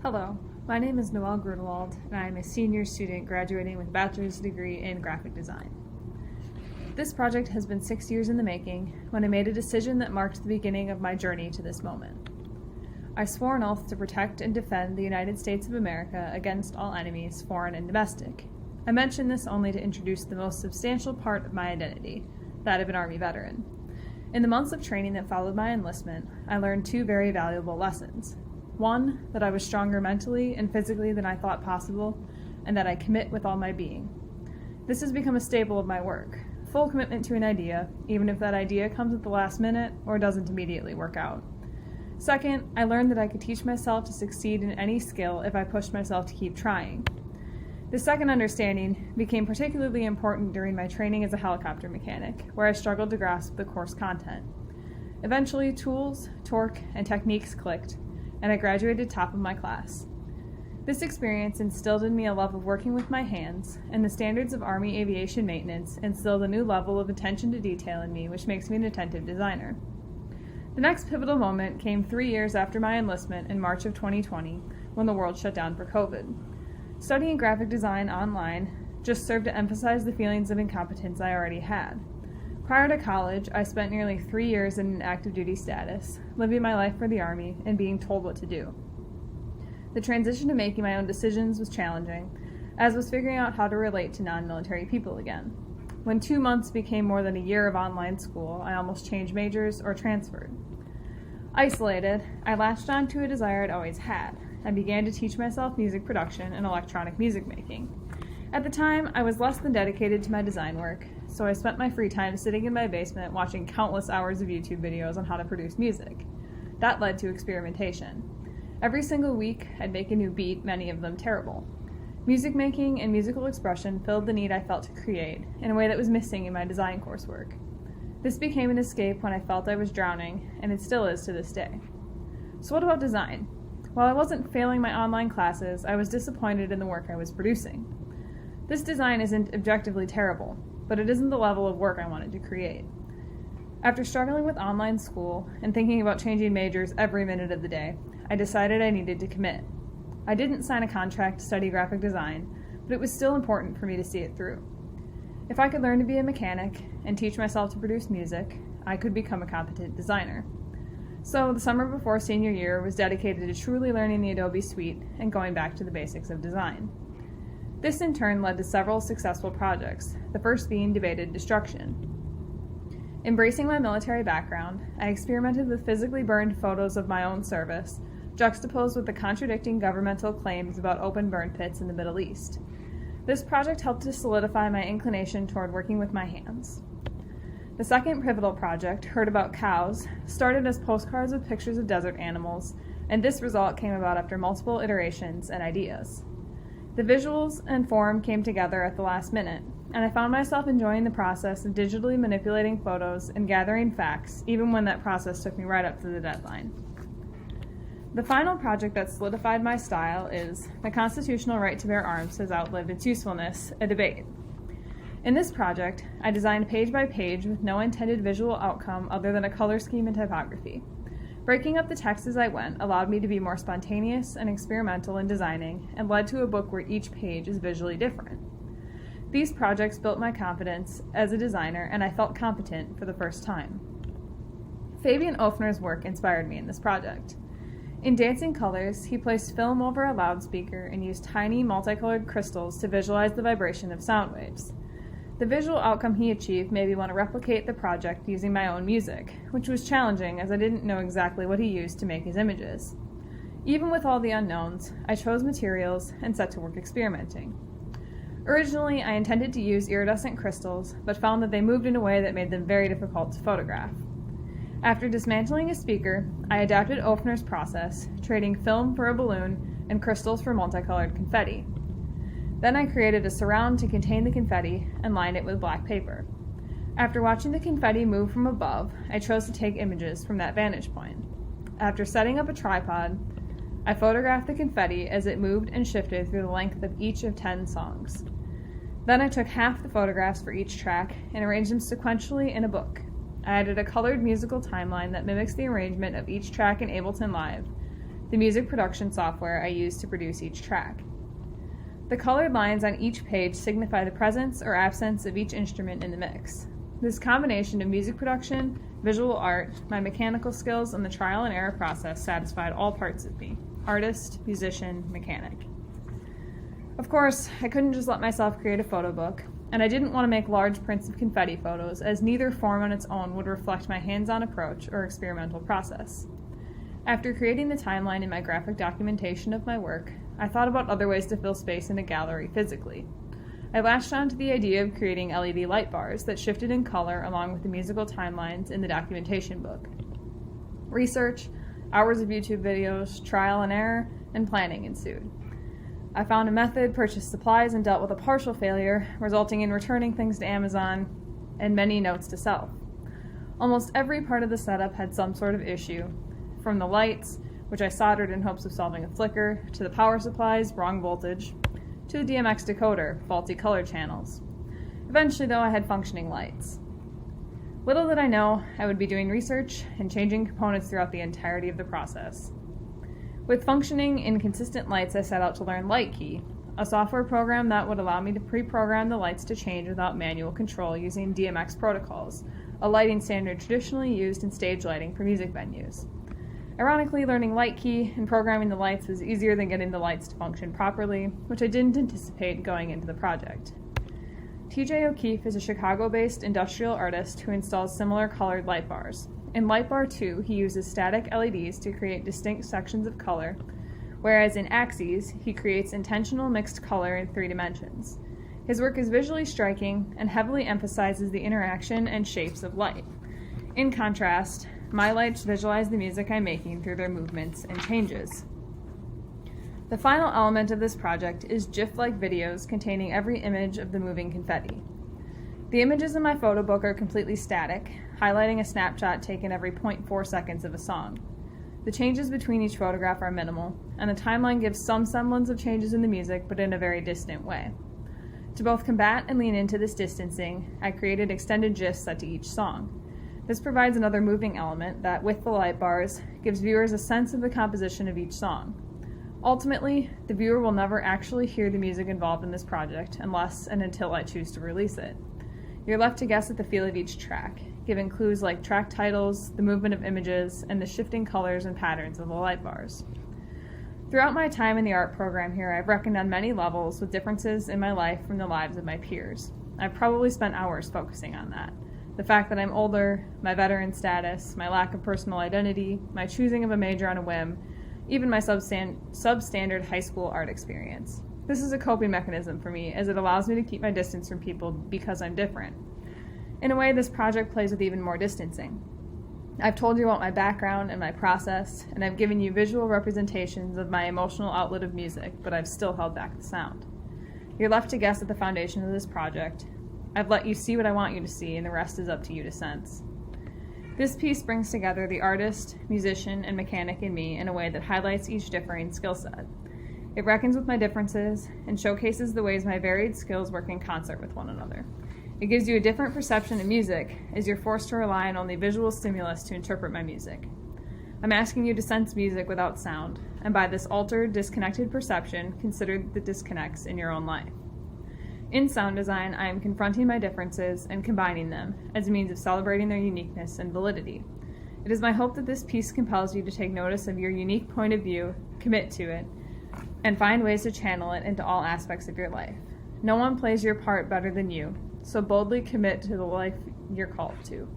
Hello, my name is Noelle Groenewold, and I am a senior student graduating with a bachelor's degree in graphic design. This project has been 6 years in the making when I made a decision that marked the beginning of my journey to this moment. I swore an oath to protect and defend the United States of America against all enemies, foreign and domestic. I mention this only to introduce the most substantial part of my identity, that of an Army veteran. In the months of training that followed my enlistment, I learned two very valuable lessons. One, that I was stronger mentally and physically than I thought possible, and that I commit with all my being. This has become a staple of my work, full commitment to an idea, even if that idea comes at the last minute or doesn't immediately work out. Second, I learned that I could teach myself to succeed in any skill if I pushed myself to keep trying. The second understanding became particularly important during my training as a helicopter mechanic, where I struggled to grasp the course content. Eventually, tools, torque, and techniques clicked, and I graduated top of my class. This experience instilled in me a love of working with my hands, and the standards of Army aviation maintenance instilled a new level of attention to detail in me, which makes me an attentive designer. The next pivotal moment came 3 years after my enlistment in March of 2020, when the world shut down for COVID. Studying graphic design online just served to emphasize the feelings of incompetence I already had. Prior to college, I spent nearly 3 years in an active duty status, living my life for the Army and being told what to do. The transition to making my own decisions was challenging, as was figuring out how to relate to non-military people again. When 2 months became more than a year of online school, I almost changed majors or transferred. Isolated, I latched on to a desire I'd always had. I began to teach myself music production and electronic music making. At the time, I was less than dedicated to my design work, so I spent my free time sitting in my basement watching countless hours of YouTube videos on how to produce music. That led to experimentation. Every single week, I'd make a new beat, many of them terrible. Music making and musical expression filled the need I felt to create in a way that was missing in my design coursework. This became an escape when I felt I was drowning, and it still is to this day. So what about design? While I wasn't failing my online classes, I was disappointed in the work I was producing. This design isn't objectively terrible, but it isn't the level of work I wanted to create. After struggling with online school and thinking about changing majors every minute of the day, I decided I needed to commit. I didn't sign a contract to study graphic design, but it was still important for me to see it through. If I could learn to be a mechanic and teach myself to produce music, I could become a competent designer. So the summer before senior year was dedicated to truly learning the Adobe suite and going back to the basics of design. This in turn led to several successful projects, the first being Debated Destruction. Embracing my military background, I experimented with physically burned photos of my own service, juxtaposed with the contradicting governmental claims about open burn pits in the Middle East. This project helped to solidify my inclination toward working with my hands. The second pivotal project, Heard About Cows, started as postcards with pictures of desert animals, and this result came about after multiple iterations and ideas. The visuals and form came together at the last minute, and I found myself enjoying the process of digitally manipulating photos and gathering facts, even when that process took me right up to the deadline. The final project that solidified my style is The Constitutional Right to Bear Arms Has Outlived Its Usefulness, a Debate. In this project, I designed page by page with no intended visual outcome other than a color scheme and typography. Breaking up the text as I went allowed me to be more spontaneous and experimental in designing and led to a book where each page is visually different. These projects built my confidence as a designer, and I felt competent for the first time. Fabian Ofner's work inspired me in this project. In Dancing Colors, he placed film over a loudspeaker and used tiny multicolored crystals to visualize the vibration of sound waves. The visual outcome he achieved made me want to replicate the project using my own music, which was challenging as I didn't know exactly what he used to make his images. Even with all the unknowns, I chose materials and set to work experimenting. Originally, I intended to use iridescent crystals, but found that they moved in a way that made them very difficult to photograph. After dismantling a speaker, I adapted Ofner's process, trading film for a balloon and crystals for multicolored confetti. Then I created a surround to contain the confetti and lined it with black paper. After watching the confetti move from above, I chose to take images from that vantage point. After setting up a tripod, I photographed the confetti as it moved and shifted through the length of each of 10 songs. Then I took half the photographs for each track and arranged them sequentially in a book. I added a colored musical timeline that mimics the arrangement of each track in Ableton Live, the music production software I use to produce each track. The colored lines on each page signify the presence or absence of each instrument in the mix. This combination of music production, visual art, my mechanical skills, and the trial and error process satisfied all parts of me: artist, musician, mechanic. Of course, I couldn't just let myself create a photo book, and I didn't want to make large prints of confetti photos, as neither form on its own would reflect my hands-on approach or experimental process. After creating the timeline in my graphic documentation of my work, I thought about other ways to fill space in a gallery physically. I latched on to the idea of creating LED light bars that shifted in color along with the musical timelines in the documentation book. Research, hours of YouTube videos, trial and error, and planning ensued. I found a method, purchased supplies, and dealt with a partial failure, resulting in returning things to Amazon and many notes to self. Almost every part of the setup had some sort of issue, from the lights, which I soldered in hopes of solving a flicker, to the power supplies, wrong voltage, to the DMX decoder, faulty color channels. Eventually, though, I had functioning lights. Little did I know, I would be doing research and changing components throughout the entirety of the process. With functioning, inconsistent lights, I set out to learn LightKey, a software program that would allow me to pre-program the lights to change without manual control using DMX protocols, a lighting standard traditionally used in stage lighting for music venues. Ironically, learning LightKey and programming the lights was easier than getting the lights to function properly, which I didn't anticipate going into the project. TJ O'Keefe is a Chicago-based industrial artist who installs similar colored light bars. In Light Bar 2, he uses static LEDs to create distinct sections of color, whereas in Axes, he creates intentional mixed color in 3 dimensions. His work is visually striking and heavily emphasizes the interaction and shapes of light. In contrast, my lights visualize the music I'm making through their movements and changes. The final element of this project is GIF-like videos containing every image of the moving confetti. The images in my photo book are completely static, highlighting a snapshot taken every 0.4 seconds of a song. The changes between each photograph are minimal, and the timeline gives some semblance of changes in the music, but in a very distant way. To both combat and lean into this distancing, I created extended GIFs set to each song. This provides another moving element that, with the light bars, gives viewers a sense of the composition of each song. Ultimately, the viewer will never actually hear the music involved in this project unless and until I choose to release it. You're left to guess at the feel of each track, given clues like track titles, the movement of images, and the shifting colors and patterns of the light bars. Throughout my time in the art program here, I've reckoned on many levels with differences in my life from the lives of my peers. I've probably spent hours focusing on that. The fact that I'm older, my veteran status, my lack of personal identity, my choosing of a major on a whim, even my substandard high school art experience. This is a coping mechanism for me, as it allows me to keep my distance from people because I'm different. In a way, this project plays with even more distancing. I've told you about my background and my process, and I've given you visual representations of my emotional outlet of music, but I've still held back the sound. You're left to guess at the foundation of this project. I've let you see what I want you to see, and the rest is up to you to sense. This piece brings together the artist, musician, and mechanic in me in a way that highlights each differing skill set. It reckons with my differences and showcases the ways my varied skills work in concert with one another. It gives you a different perception of music, as you're forced to rely on only visual stimulus to interpret my music. I'm asking you to sense music without sound, and by this altered, disconnected perception, consider the disconnects in your own life. In sound design, I am confronting my differences and combining them as a means of celebrating their uniqueness and validity. It is my hope that this piece compels you to take notice of your unique point of view, commit to it, and find ways to channel it into all aspects of your life. No one plays your part better than you, so boldly commit to the life you're called to.